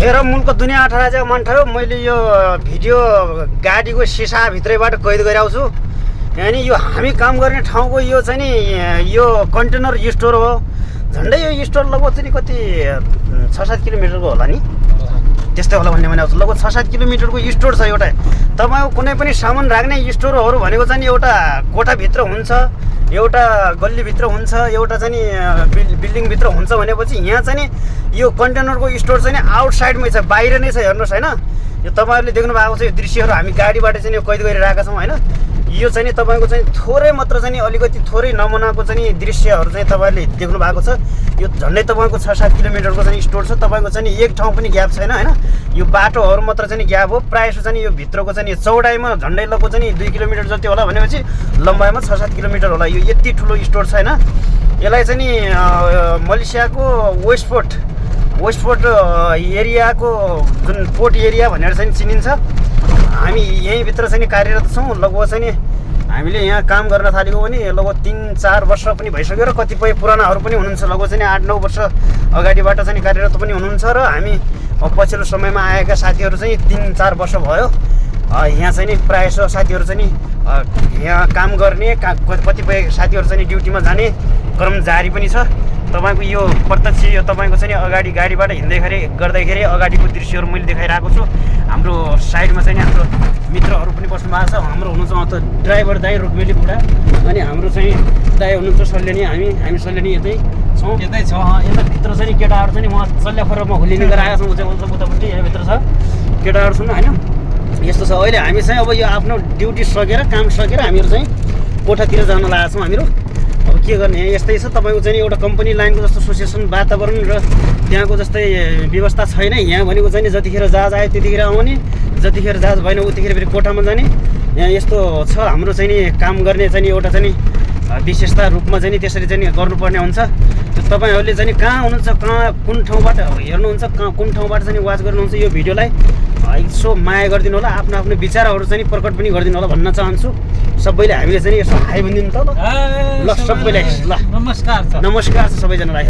हेर मुलको दुनियाँ 18 चाहिँ मन ठयो। मैले यो भिडियो गाडीको सिसाभित्रैबाट कैद गरिआउँछु। अनि यो हामी काम गर्ने ठाउँको यो चाहिँ नि यो कन्टेनर स्टोर हो। झन्डै यो स्टोर लगभग चाहिँ कति 6-7 किलोमिटरको होला नि, त्यस्तै होला भन्ने आउँछ। लगभग 6-7 किलोमिटरको स्टोर छ एउटा। तपाईँको कुनै पनि सामान राख्ने स्टोरहरू भनेको चाहिँ नि एउटा कोठाभित्र हुन्छ, एउटा गल्लीभित्र हुन्छ, एउटा चाहिँ नि बिल्डिङभित्र हुन्छ। भनेपछि यहाँ चाहिँ नि यो कन्टेनरको स्टोर चाहिँ नि आउटसाइडमै छ, बाहिर नै छ। हेर्नुहोस् होइन, यो तपाईँहरूले देख्नु भएको छ यो दृश्यहरू हामी गाडीबाट चाहिँ कैद गरिरहेका छौँ होइन। यो चाहिँ नि तपाईँको चाहिँ थोरै मात्र चाहिँ नि अलिकति थोरै नमुनाको चाहिँ नि दृश्यहरू चाहिँ तपाईँहरूले देख्नु भएको छ। यो झन्डै तपाईँको 6-7 किलोमिटरको चाहिँ स्टोर छ। तपाईँको चाहिँ नि एक ठाउँ पनि ग्याप छैन होइन। यो बाटोहरू मात्र चाहिँ नि ग्याप हो। प्रायः जस्तो चाहिँ यो भित्रको चाहिँ नि चौडाइमा झन्डै लगभग चाहिँ नि 2 किलोमिटर जति होला भनेपछि लम्बाइमा 6-7 किलोमिटर होला। यो यति ठुलो स्टोर छ होइन। यसलाई चाहिँ नि मलेसियाको वेस्टपोर्ट एरियाको जुन पोर्ट एरिया भनेर चाहिँ चिनिन्छ। हामी यहीँभित्र चाहिँ नि कार्यरत छौँ। लगभग चाहिँ नि हामीले यहाँ काम गर्न थालेको पनि लगभग 3-4 वर्ष पनि भइसक्यो र कतिपय पुरानाहरू पनि हुनुहुन्छ। लगभग चाहिँ 8-9 वर्ष अगाडिबाट चाहिँ कार्यरत पनि हुनुहुन्छ र हामी पछिल्लो समयमा आएका साथीहरू चाहिँ 3-4 वर्ष भयो। यहाँ चाहिँ नि प्रायः जसो साथीहरू चाहिँ नि यहाँ काम गर्ने, कतिपय साथीहरू चाहिँ ड्युटीमा जाने कर्मचारी पनि छ। तपाईँको यो प्रत्यक्ष यो तपाईँको चाहिँ अगाडि गाडीबाट गर्दाखेरि अगाडिको दृश्यहरू मैले देखाइरहेको छु। हाम्रो साइडमा चाहिँ हाम्रो मित्रहरू पनि बस्नु भएको छ। हाम्रो हुनुहुन्छ ड्राइभर दाइ रुक्मेली बुढा, अनि हाम्रो चाहिँ दाइ हुनुहुन्छ सल्यानी। हामी सल्यानी यतै छौँ। यतै छ यता भित्र चाहिँ केटाहरू चाहिँ म सल्याखोरमा हुलिने गरेर आएका छौँ। चाहिँ उतापट्टि यहाँभित्र छ केटाहरू छन् होइन। यस्तो छ। अहिले हामी चाहिँ अब यो आफ्नो ड्युटी सकेर काम सकेर हामीहरू चाहिँ कोठातिर जान लागेका छौँ हामीहरू। अब के गर्ने, यस्तै छ। तपाईँको चाहिँ एउटा कम्पनी लाइनको जस्तो एसोसिएसन वातावरण र त्यहाँको जस्तै व्यवस्था छैन। यहाँ भनेको चाहिँ जतिखेर जहाज आयो त्यतिखेर आउने, जतिखेर जहाज भएन उतिखेर फेरि कोठामा जाने। यहाँ यस्तो छ हाम्रो चाहिँ नि काम गर्ने चाहिँ एउटा चाहिँ विशेषता रूपमा चाहिँ त्यसरी चाहिँ गर्नुपर्ने हुन्छ। तपाईँहरूले चाहिँ कहाँ हुनुहुन्छ, कहाँ कुन ठाउँबाट हेर्नुहुन्छ, कहाँ कुन ठाउँबाट चाहिँ वाच गर्नुहुन्छ यो भिडियोलाई यसो माया गरिदिनु होला। आफ्नो आफ्नो विचारहरू चाहिँ प्रकट पनि गरिदिनु होला भन्न चाहन्छु। सबैले हामीले चाहिँ यसो हाई भनिदिनु त ल सबैलाई। ल नमस्कार छ सबैजनालाई।